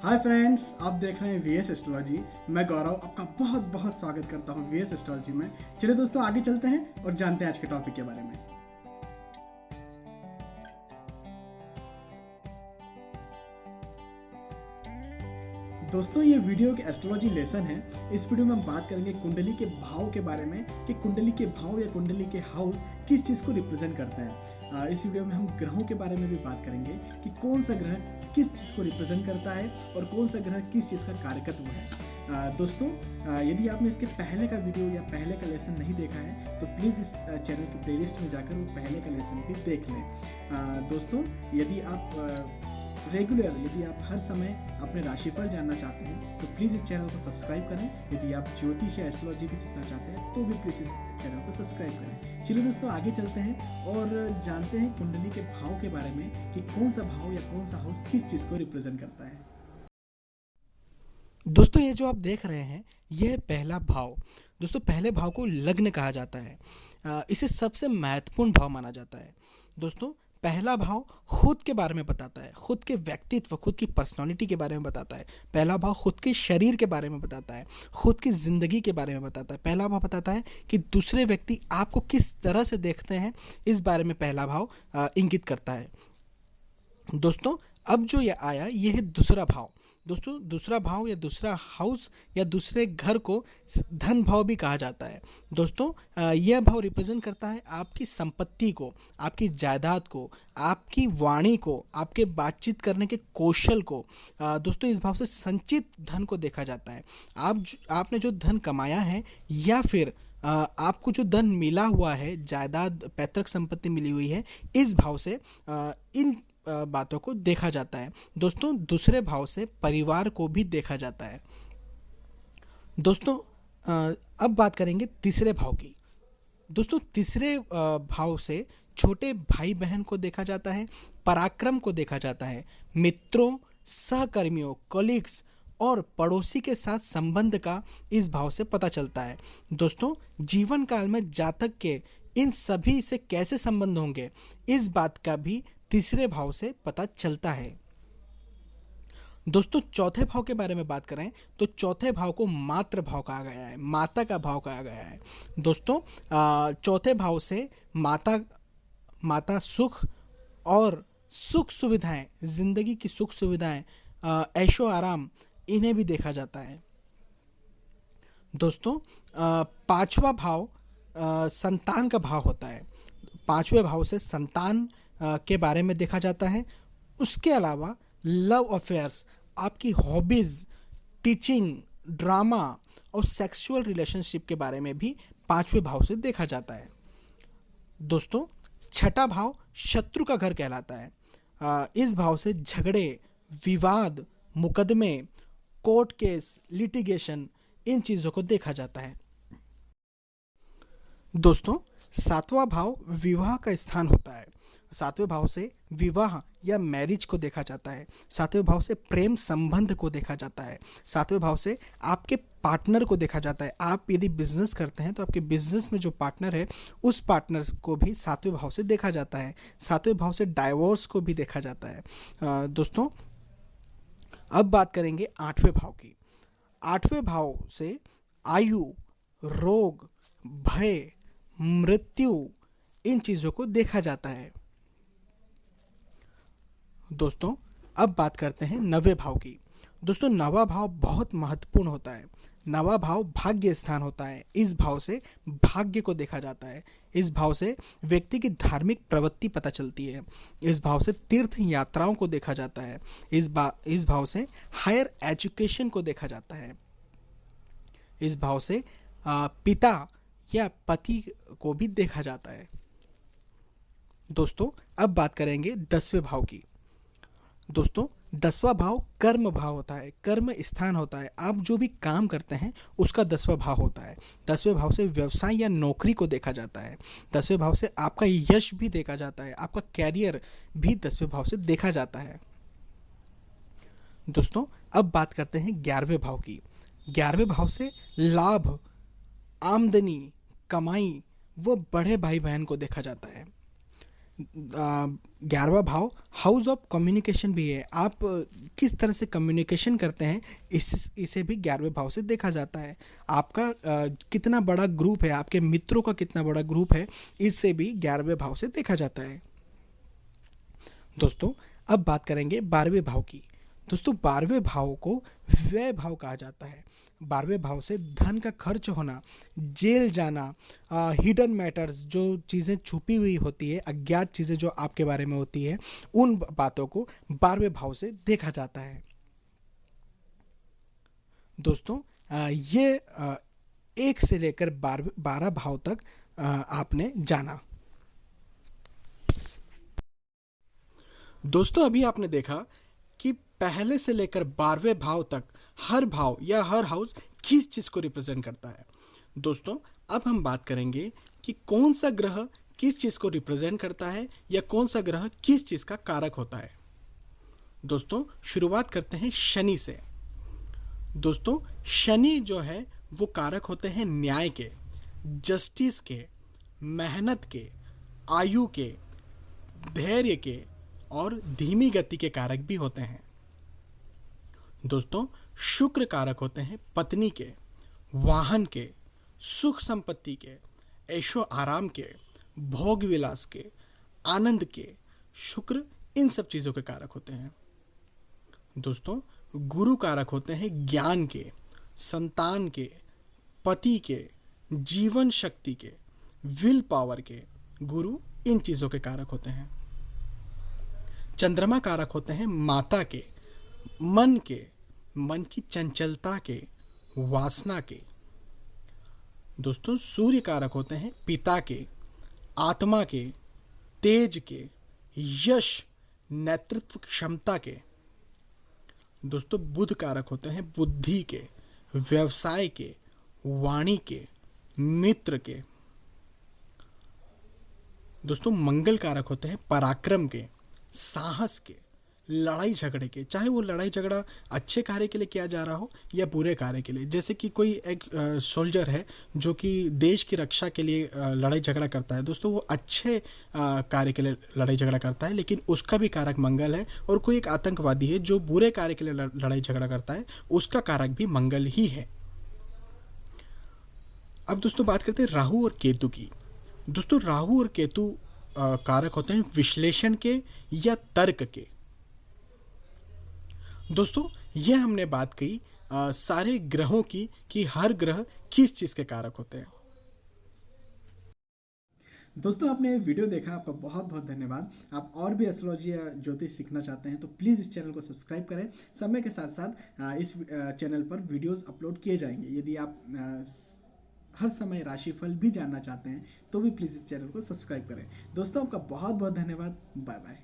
Hi friends, आप देख रहे हैं वीएस एस्ट्रोलॉजी। मैं गौरव आपका बहुत बहुत स्वागत करता हूं वीएस एस्ट्रोलॉजी में। चलिए दोस्तों, आगे चलते हैं और जानते हैं आज के टॉपिक के बारे में। दोस्तों, ये वीडियो एक एस्ट्रोलॉजी लेसन है। इस वीडियो में हम बात करेंगे कुंडली के भाव के बारे में कि कुंडली के भाव या कुंडली के हाउस किस चीज़ को रिप्रेजेंट करते हैं। इस वीडियो में हम ग्रहों के बारे में भी बात करेंगे कि कौन सा ग्रह किस चीज़ को रिप्रेजेंट करता है और कौन सा ग्रह किस चीज़ का कारकत्व है। दोस्तों, यदि आपने इसके पहले का वीडियो या पहले का लेसन नहीं देखा है तो प्लीज़ इस चैनल की प्लेलिस्ट में जाकर वो पहले का लेसन भी देख लें। दोस्तों, यदि आप हर समय अपने राशिफल जानना चाहते हैं तो प्लीज़ इस चैनल को सब्सक्राइब करें। यदि आप ज्योतिष या एस्ट्रोलॉजी भी सीखना चाहते हैं तो भी प्लीज़ इस चैनल को सब्सक्राइब करें। चलिए दोस्तों, आगे चलते हैं और जानते हैं कुंडली के भाव के बारे में कि कौन सा भाव या कौन सा हाउस किस चीज़ को रिप्रेजेंट करता है। दोस्तों, ये जो आप देख रहे हैं यह पहला भाव। दोस्तों, पहले भाव को लग्न कहा जाता है। इसे सबसे महत्वपूर्ण भाव माना जाता है। दोस्तों, पहला भाव खुद के बारे में बताता है, खुद के व्यक्तित्व, खुद की पर्सनालिटी के बारे में बताता है। पहला भाव खुद के शरीर के बारे में बताता है, खुद की ज़िंदगी के बारे में बताता है। पहला भाव बताता है कि दूसरे व्यक्ति आपको किस तरह से देखते हैं, इस बारे में पहला भाव इंगित करता है। दोस्तों, अब जो ये आया यह है दूसरा भाव। दोस्तों, दूसरा भाव या दूसरा हाउस या दूसरे घर को धन भाव भी कहा जाता है। दोस्तों, यह भाव रिप्रेजेंट करता है आपकी संपत्ति को, आपकी जायदाद को, आपकी वाणी को, आपके बातचीत करने के कौशल को। दोस्तों, इस भाव से संचित धन को देखा जाता है। आपने जो धन कमाया है या फिर आपको जो धन मिला हुआ है, जायदाद, पैतृक संपत्ति मिली हुई है, इस भाव से इन बातों को देखा जाता है। दोस्तों, दूसरे भाव से परिवार को भी देखा जाता है। दोस्तों, अब बात करेंगे तीसरे भाव की। दोस्तों, तीसरे भाव से छोटे भाई बहन को देखा जाता है, पराक्रम को देखा जाता है, मित्रों, सहकर्मियों, कलीग्स और पड़ोसी के साथ संबंध का इस भाव से पता चलता है। दोस्तों, जीवन काल में जातक के इन सभी से कैसे संबंध होंगे, इस बात का भी तीसरे भाव से पता चलता है। दोस्तों, चौथे भाव के बारे में बात करें तो चौथे भाव को मातृ भाव कहा गया है, माता का भाव कहा गया है। दोस्तों, चौथे भाव से माता सुख और सुख सुविधाएं, जिंदगी की सुख सुविधाएं, ऐशो आराम, इन्हें भी देखा जाता है। दोस्तों, पांचवा भाव संतान का भाव होता है। पांचवें भाव से संतान के बारे में देखा जाता है। उसके अलावा लव अफेयर्स, आपकी हॉबीज़, टीचिंग, ड्रामा और सेक्सुअल रिलेशनशिप के बारे में भी पांचवें भाव से देखा जाता है। दोस्तों, छठा भाव शत्रु का घर कहलाता है। इस भाव से झगड़े, विवाद, मुकदमे, कोर्ट केस, लिटिगेशन, इन चीज़ों को देखा जाता है। दोस्तों, सातवां भाव विवाह का स्थान होता है। सातवें भाव से विवाह या मैरिज को देखा जाता है। सातवें भाव से प्रेम संबंध को देखा जाता है। सातवें भाव से आपके पार्टनर को देखा जाता है। आप यदि बिजनेस करते हैं तो आपके बिजनेस में जो पार्टनर है उस पार्टनर को भी सातवें भाव से देखा जाता है। सातवें भाव से डाइवोर्स को भी देखा जाता है। दोस्तों, अब बात करेंगे आठवें भाव की। आठवें भाव से आयु, रोग, भय, मृत्यु, इन चीज़ों को देखा जाता है। दोस्तों, अब बात करते हैं नवे भाव की। दोस्तों, नवा भाव बहुत महत्वपूर्ण होता है। नवा भाव भाग्य स्थान होता है। इस भाव से भाग्य को देखा जाता है। इस भाव से व्यक्ति की धार्मिक प्रवृत्ति पता चलती है। इस भाव से तीर्थ यात्राओं को देखा जाता है। इस भाव से हायर एजुकेशन को देखा जाता है। इस भाव से पिता या पति को भी देखा जाता है। दोस्तों, अब बात करेंगे 10वें भाव की। दोस्तों, 10वां भाव कर्म भाव होता है, कर्म स्थान होता है। आप जो भी काम करते हैं उसका 10वां भाव होता है। 10वें भाव से व्यवसाय या नौकरी को देखा जाता है। 10वें भाव से आपका यश भी देखा जाता है, आपका कैरियर भी 10वें भाव से देखा जाता है। दोस्तों, अब बात करते हैं 11वें भाव की। 11वें भाव से लाभ, आमदनी, कमाई व बड़े भाई बहन को देखा जाता है। 11वां भाव हाउस ऑफ कम्युनिकेशन भी है। आप किस तरह से कम्युनिकेशन करते हैं इसे भी 11वें भाव से देखा जाता है। आपका कितना बड़ा ग्रुप है, आपके मित्रों का कितना बड़ा ग्रुप है, इससे भी 11वें भाव से देखा जाता है। दोस्तों अब बात करेंगे 12वें भाव की। दोस्तों 12वें भाव को व्यय भाव कहा जाता है। 12वें भाव से धन का खर्च होना, जेल जाना, हिडन मैटर्स, जो चीज़ें छुपी हुई होती है, अज्ञात चीज़ें जो आपके बारे में होती है, उन बातों को 12वें भाव से देखा जाता है। दोस्तों ये 1 से लेकर 12 भाव तक आपने जाना। दोस्तों अभी आपने देखा कि पहले से लेकर 12वें भाव तक हर भाव या हर हाउस किस चीज़ को रिप्रेजेंट करता है। दोस्तों अब हम बात करेंगे कि कौन सा ग्रह किस चीज़ को रिप्रेजेंट करता है या कौन सा ग्रह किस चीज़ का कारक होता है। दोस्तों शुरुआत करते हैं शनि से। दोस्तों शनि जो है वो कारक होते हैं न्याय के, जस्टिस के, मेहनत के, आयु के, धैर्य के और धीमी गति के कारक भी होते हैं। दोस्तों शुक्र कारक होते हैं पत्नी के, वाहन के, सुख संपत्ति के, ऐशो आराम के, भोग विलास के, आनंद के। शुक्र इन सब चीज़ों के कारक होते हैं। दोस्तों गुरु कारक होते हैं ज्ञान के, संतान के, पति के, जीवन शक्ति के, विल पावर के। गुरु इन चीज़ों के कारक होते हैं। चंद्रमा कारक होते हैं माता के, मन के, मन की चंचलता के, वासना के। दोस्तों सूर्य कारक होते हैं पिता के, आत्मा के, तेज के, यश, नेतृत्व क्षमता के। दोस्तों बुध कारक होते हैं बुद्धि के, व्यवसाय के, वाणी के, मित्र के। दोस्तों मंगल कारक होते हैं पराक्रम के, साहस के, लड़ाई झगड़े के, चाहे वो लड़ाई झगड़ा अच्छे कार्य के लिए किया जा रहा हो या बुरे कार्य के लिए। जैसे कि कोई एक सोल्जर है जो कि देश की रक्षा के लिए लड़ाई झगड़ा करता है। दोस्तों वो अच्छे कार्य के लिए लड़ाई झगड़ा करता है, लेकिन उसका भी कारक मंगल है। और कोई एक आतंकवादी है जो बुरे कार्य के लिए लड़ाई झगड़ा करता है, उसका कारक भी मंगल ही है। अब दोस्तों बात करते हैं राहु और केतु की। दोस्तों राहु और केतु कारक होते हैं विश्लेषण के या तर्क के। दोस्तों ये हमने बात की सारे ग्रहों की कि हर ग्रह किस चीज़ के कारक होते हैं। दोस्तों आपने वीडियो देखा, आपका बहुत बहुत धन्यवाद। आप और भी एस्ट्रोलॉजी या ज्योतिष सीखना चाहते हैं तो प्लीज़ इस चैनल को सब्सक्राइब करें। समय के साथ साथ इस चैनल पर वीडियोस अपलोड किए जाएंगे। यदि आप हर समय राशिफल भी जानना चाहते हैं तो भी प्लीज़ इस चैनल को सब्सक्राइब करें। दोस्तों आपका बहुत बहुत धन्यवाद। Bye bye.